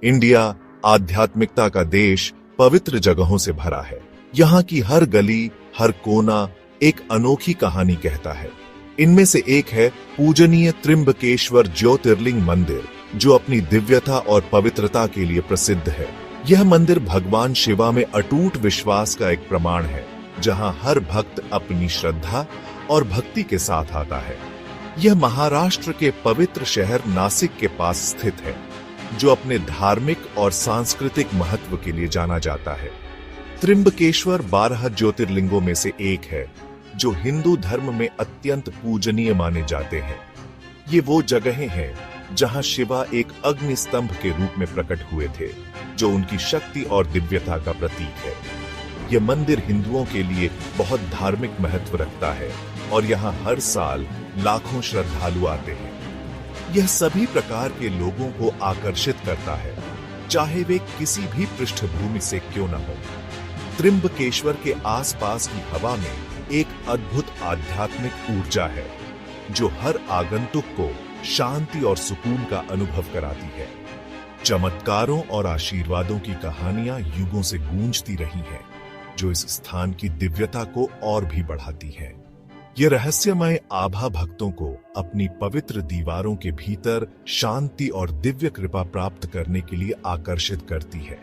India आध्यात्मिकता का देश, पवित्र जगहों से भरा है। यहाँ की हर गली, हर कोना एक अनोखी कहानी कहता है। इनमें से एक है पूजनीय त्र्यंबकेश्वर ज्योतिर्लिंग मंदिर, जो अपनी दिव्यता और पवित्रता के लिए प्रसिद्ध है। यह मंदिर भगवान शिवा में अटूट विश्वास का एक प्रमाण है, जहां हर भक्त अपनी श्रद्धा और भक्ति के साथ आता है। यह महाराष्ट्र के पवित्र शहर नासिक के पास स्थित है, जो अपने धार्मिक और सांस्कृतिक महत्व के लिए जाना जाता है। त्र्यंबकेश्वर 12 ज्योतिर्लिंगों में से एक है, जो हिंदू धर्म में अत्यंत पूजनीय माने जाते हैं। ये वो जगहें हैं जहां शिवा एक अग्नि स्तंभ के रूप में प्रकट हुए थे, जो उनकी शक्ति और दिव्यता का प्रतीक है। यह मंदिर हिंदुओं के लिए बहुत धार्मिक महत्व रखता है और यहाँ हर साल लाखों श्रद्धालु आते हैं। यह सभी प्रकार के लोगों को आकर्षित करता है, चाहे वे किसी भी पृष्ठभूमि से क्यों न हो। त्र्यंबकेश्वर के आसपास की हवा में एक अद्भुत आध्यात्मिक ऊर्जा है, जो हर आगंतुक को शांति और सुकून का अनुभव कराती है। चमत्कारों और आशीर्वादों की कहानियां युगों से गूंजती रही हैं, जो इस स्थान की दिव्यता को और भी बढ़ाती हैं। यह रहस्यमय आभा भक्तों को अपनी पवित्र दीवारों के भीतर शांति और दिव्य कृपा प्राप्त करने के लिए आकर्षित करती है,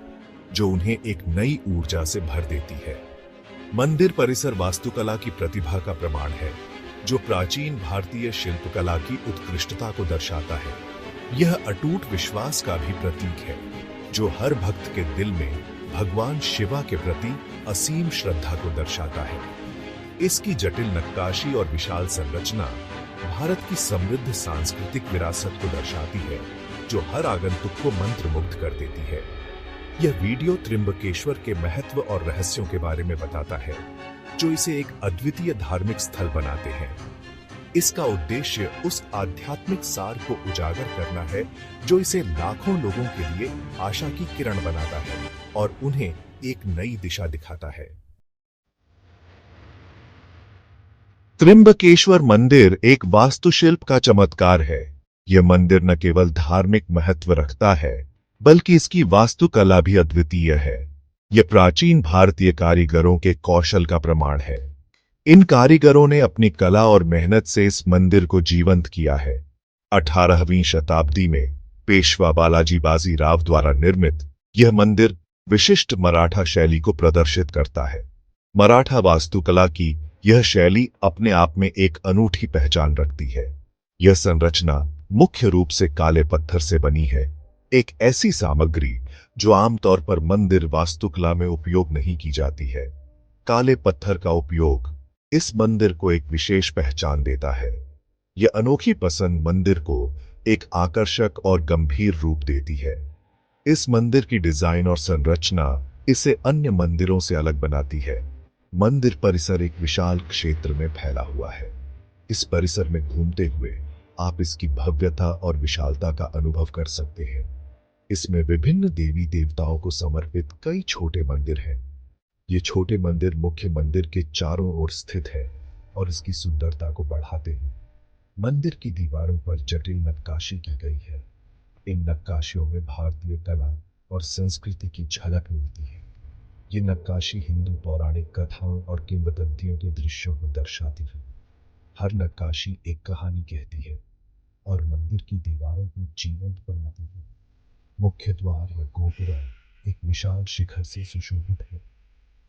जो उन्हें एक नई ऊर्जा से भर देती है। मंदिर परिसर वास्तुकला की प्रतिभा का प्रमाण है, जो प्राचीन भारतीय शिल्पकला की उत्कृष्टता को दर्शाता है। यह अटूट विश्वास का भी प्रतीक है, जो हर भक्त के दिल में भगवान शिवा के प्रति असीम श्रद्धा को दर्शाता है। इसकी जटिल नक्काशी और विशाल संरचना भारत की समृद्ध सांस्कृतिक विरासत को दर्शाती है, जो हर आगंतुक को मंत्रमुग्ध कर देती है। यह वीडियो त्र्यंबकेश्वर के महत्व और रहस्यों के बारे में बताता है, जो इसे एक अद्वितीय धार्मिक स्थल बनाते हैं। इसका उद्देश्य उस आध्यात्मिक सार को उजागर करना है, जो इसे लाखों लोगों के लिए आशा की किरण बनाता है और उन्हें एक नई दिशा दिखाता है। त्र्यंबकेश्वर मंदिर एक वास्तुशिल्प का चमत्कार है। यह मंदिर न केवल धार्मिक महत्व रखता है, बल्कि इसकी वास्तुकला भी अद्वितीय है। यह प्राचीन भारतीय कारीगरों के कौशल का प्रमाण है। इन कारीगरों ने अपनी कला और मेहनत से इस मंदिर को जीवंत किया है। 18वीं शताब्दी में पेशवा बालाजी बाजीराव द्वारा निर्मित यह मंदिर विशिष्ट मराठा शैली को प्रदर्शित करता है। मराठा वास्तुकला की यह शैली अपने आप में एक अनूठी पहचान रखती है। यह संरचना मुख्य रूप से काले पत्थर से बनी है, एक ऐसी सामग्री जो आमतौर पर मंदिर वास्तुकला में उपयोग नहीं की जाती है। काले पत्थर का उपयोग इस मंदिर को एक विशेष पहचान देता है। यह अनोखी पसंद मंदिर को एक आकर्षक और गंभीर रूप देती है। इस मंदिर की डिजाइन और संरचना इसे अन्य मंदिरों से अलग बनाती है। मंदिर परिसर एक विशाल क्षेत्र में फैला हुआ है। इस परिसर में घूमते हुए आप इसकी भव्यता और विशालता का अनुभव कर सकते हैं। इसमें विभिन्न देवी देवताओं को समर्पित कई छोटे मंदिर हैं। ये छोटे मंदिर मुख्य मंदिर के चारों ओर स्थित है और इसकी सुंदरता को बढ़ाते हैं। मंदिर की दीवारों पर जटिल नक्काशी की गई है। इन नक्काशियों में भारतीय कला और संस्कृति की झलक मिलती है। ये नक्काशी हिंदू पौराणिक कथाओं और किंवदंतियों के दृश्यों को दर्शाती है। हर नक्काशी एक कहानी कहती है और मंदिर की दीवारों को जीवंत बनाती है। मुख्य द्वार या गोपुरम एक विशाल शिखर से सुशोभित है।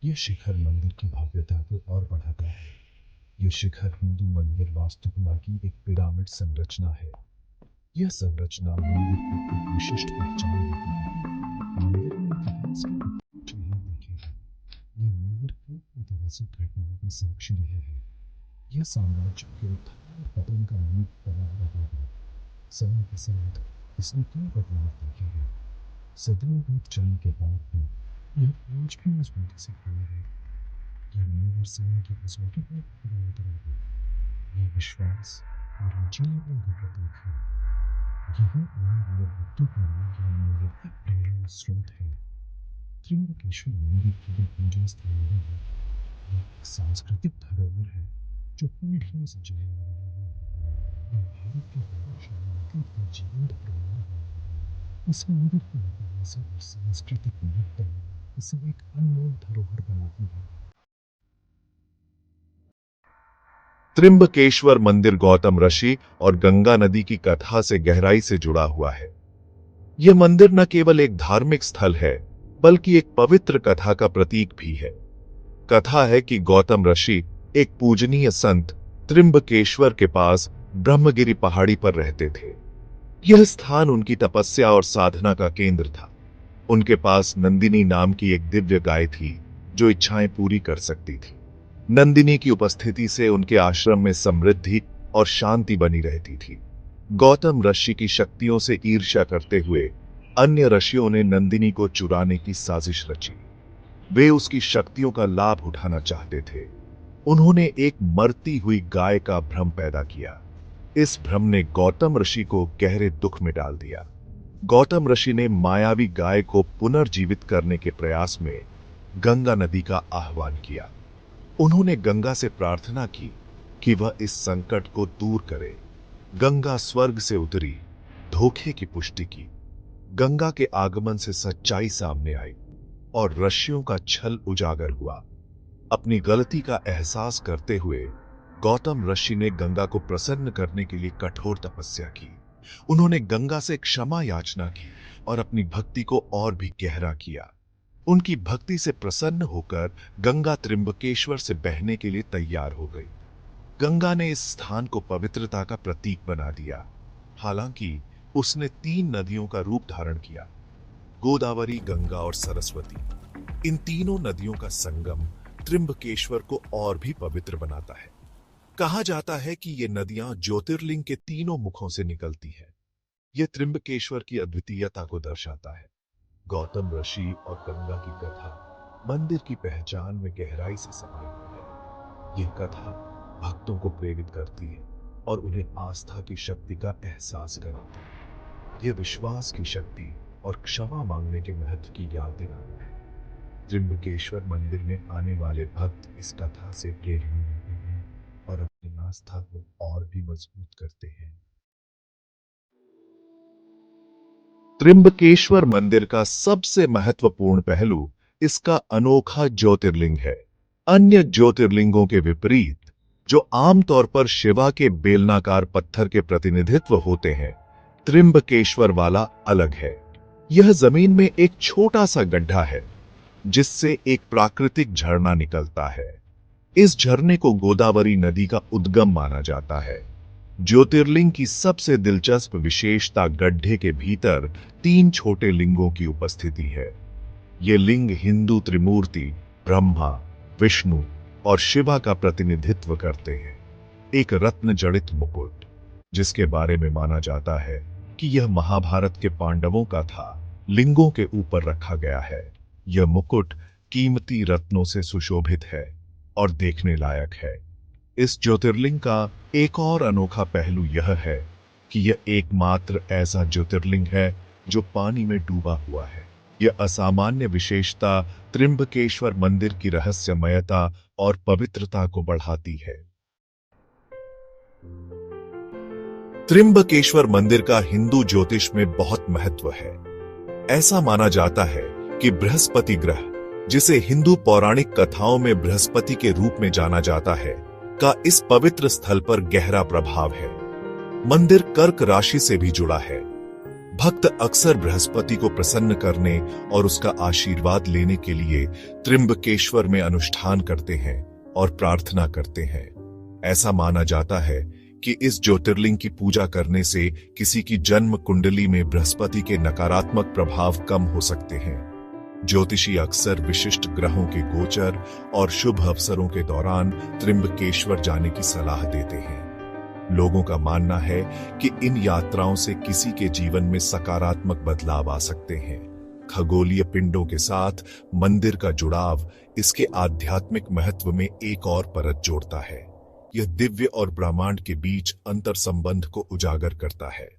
यह शिखर मंदिर की भव्यता को और बढ़ाता है। यह शिखर हिंदू मंदिर वास्तुकला की एक पिरामिड संरचना है। यह संरचना मंदिर को एक विशिष्ट पहचान देती है। मंदिर में इतिहास के कुछ चिन्ह देखें। यह मंदिर कई ऐतिहासिक घटनाओं का साक्षी रहे हैं। यह साम्राज्य के उत्थान और पतन का रूप बना रहा है। समय के साथ इसने कई बदलाव देखे हैं। सदियों बीत जाने के बाद भी यह आज भी मजबूती से खड़ा है। यह मंदिर समय की कसौटी पर खड़ा उतरा है। यह विश्वास और लचीलापन का प्रतीक है। यही आने वाले भक्तों के लिए यह मंदिर एक प्रेरणा स्रोत है। त्र्यंबकेश्वर मंदिर केवल पूजा स्थल नहीं है, यह एक सांस्कृतिक धरोहर है जो पीढ़ियों से चली आ रही है। यह भारत के गौरवशाली अतीत का जीवंत प्रमाण है। इस मंदिर की इतिहास और सांस्कृतिक महत्व इसे एक अनमोल धरोहर बनाती है। त्र्यंबकेश्वर मंदिर गौतम ऋषि और गंगा नदी की कथा से गहराई से जुड़ा हुआ है। यह मंदिर न केवल एक धार्मिक स्थल है, बल्कि एक पवित्र कथा का प्रतीक भी है। कथा है कि गौतम ऋषि, एक पूजनीय संत, त्र्यंबकेश्वर के पास ब्रह्मगिरी पहाड़ी पर रहते थे। यह स्थान उनकी तपस्या और साधना का केंद्र था। उनके पास नंदिनी नाम की एक दिव्य गाय थी, जो इच्छाएं पूरी कर सकती थी। नंदिनी की उपस्थिति से उनके आश्रम में समृद्धि और शांति बनी रहती थी। गौतम ऋषि की शक्तियों से ईर्ष्या करते हुए अन्य ऋषियों ने नंदिनी को चुराने की साजिश रची। वे उसकी शक्तियों का लाभ उठाना चाहते थे। उन्होंने एक मरती हुई गाय का भ्रम पैदा किया। इस भ्रम ने गौतम ऋषि को गहरे दुख में डाल दिया। गौतम ऋषि ने मायावी गाय को पुनर्जीवित करने के प्रयास में गंगा नदी का आह्वान किया। उन्होंने गंगा से प्रार्थना की कि वह इस संकट को दूर करे। गंगा स्वर्ग से उतरी, धोखे की पुष्टि की। गंगा के आगमन से सच्चाई सामने आई और ऋषियों का छल उजागर हुआ। अपनी गलती का एहसास करते हुए गौतम ऋषि ने गंगा को प्रसन्न करने के लिए कठोर तपस्या की। उन्होंने गंगा से क्षमा याचना की और अपनी भक्ति को और भी गहरा किया। उनकी भक्ति से प्रसन्न होकर गंगा त्र्यंबकेश्वर से बहने के लिए तैयार हो गई। गंगा ने इस स्थान को पवित्रता का प्रतीक बना दिया। हालांकि उसने 3 नदियों का रूप धारण किया, गोदावरी, गंगा और सरस्वती। इन तीनों नदियों का संगम त्र्यंबकेश्वर को और भी पवित्र बनाता है। कहा जाता है कि ये नदियां ज्योतिर्लिंग के तीनों मुखों से निकलती हैं। यह त्र्यंबकेश्वर की अद्वितीयता को दर्शाता है। गौतम ऋषि और गंगा की कथा मंदिर की पहचान में गहराई से समाई हुई है। यह कथा भक्तों को प्रेरित करती है और उन्हें आस्था की शक्ति का एहसास कराती है। यह विश्वास की शक्ति और क्षमा मांगने के महत्व की याद दिलाता है। त्र्यंबकेश्वर मंदिर में आने वाले भक्त इस कथा से प्रेरणा लेते हैं और अपनी आस्था को और भी मजबूत करते हैं। त्र्यंबकेश्वर मंदिर का सबसे महत्वपूर्ण पहलू इसका अनोखा ज्योतिर्लिंग है। अन्य ज्योतिर्लिंगों के विपरीत, जो आमतौर पर शिवा के बेलनाकार पत्थर के प्रतिनिधित्व होते हैं, त्र्यंबकेश्वर वाला अलग है। यह जमीन में एक छोटा सा गड्ढा है, जिससे एक प्राकृतिक झरना निकलता है। इस झरने को गोदावरी नदी का उद्गम माना जाता है। ज्योतिर्लिंग की सबसे दिलचस्प विशेषता गड्ढे के भीतर 3 छोटे लिंगों की उपस्थिति है। ये लिंग हिंदू त्रिमूर्ति ब्रह्मा, विष्णु और शिवा का प्रतिनिधित्व करते हैं। एक रत्न जड़ित मुकुट, जिसके बारे में माना जाता है कि यह महाभारत के पांडवों का था, लिंगों के ऊपर रखा गया है। यह मुकुट कीमती रत्नों से सुशोभित है और देखने लायक है। इस ज्योतिर्लिंग का एक और अनोखा पहलू यह है कि यह एकमात्र ऐसा ज्योतिर्लिंग है जो पानी में डूबा हुआ है। यह असामान्य विशेषता त्र्यंबकेश्वर मंदिर की रहस्यमयता और पवित्रता को बढ़ाती है। त्र्यंबकेश्वर मंदिर का हिंदू ज्योतिष में बहुत महत्व है। ऐसा माना जाता है कि बृहस्पति ग्रह, जिसे हिंदू पौराणिक कथाओं में बृहस्पति के रूप में जाना जाता है, का इस पवित्र स्थल पर गहरा प्रभाव है। मंदिर कर्क राशि से भी जुड़ा है। भक्त अक्सर बृहस्पति को प्रसन्न करने और उसका आशीर्वाद लेने के लिए त्र्यंबकेश्वर में अनुष्ठान करते हैं और प्रार्थना करते हैं। ऐसा माना जाता है कि इस ज्योतिर्लिंग की पूजा करने से किसी की जन्म कुंडली में बृहस्पति के नकारात्मक प्रभाव कम हो सकते हैं। ज्योतिषी अक्सर विशिष्ट ग्रहों के गोचर और शुभ अवसरों के दौरान त्र्यंबकेश्वर जाने की सलाह देते हैं। लोगों का मानना है कि इन यात्राओं से किसी के जीवन में सकारात्मक बदलाव आ सकते हैं। खगोलीय पिंडों के साथ मंदिर का जुड़ाव इसके आध्यात्मिक महत्व में एक और परत जोड़ता है। यह दिव्य और ब्रह्मांड के बीच अंतर संबंध को उजागर करता है।